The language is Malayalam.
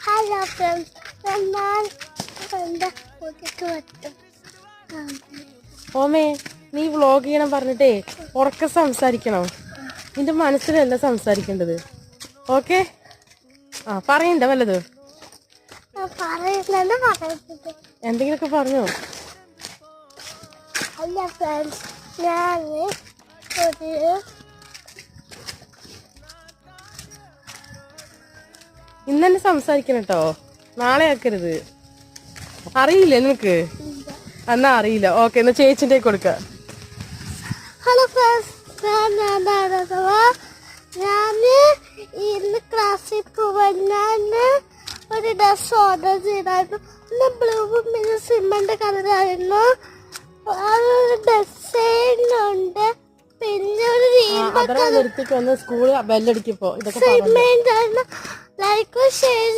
ഹലോ ഫ്രണ്ട്സ്, ഞാൻ എൻ്റെ കൂട്ടിട്ട് വരും. ഓമേ, നീ വ്ളോഗ് ചെയ്യണം പറഞ്ഞിട്ടേ ഉറക്കെ സംസാരിക്കണം. നിന്റെ മനസ്സിലല്ല സംസാരിക്കേണ്ടത്. ഓക്കെ? ആ, പറയണ്ട വല്ലത്. എന്തെങ്കിലുമൊക്കെ പറഞ്ഞോ. ഹലോ ഫ്രണ്ട്സ്, ഞാൻ ഒരു ഇന്ന് തന്നെ സംസാരിക്കണം കേട്ടോ, നാളെ ആക്കരുത്. അറിയില്ലേ നിനക്ക്? എന്നാ അറിയില്ല. ഓക്കെ, എന്നാ ചേച്ചിന്റെ കൊടുക്ക. ഹലോ ഫ്രണ്ട്സ്, ഞാൻ ഇന്ന് ക്ലാസ്സിൽ പോവാൻ ഞാൻ ഒരു ഡ്രസ് ഓർഡർ ചെയ്തായിരുന്നു. ബ്ലൂവും പിന്നെ സിമ്മന്റെ കളറായിരുന്നു. ഡിസൈനുണ്ട്, പിന്നെ ഒരു നിർത്തിക്ക് വന്ന് സ്കൂള് ബെല്ലടിക്കപ്പോ ഇതൊക്കെ ലൈക്ക് ഷെയർ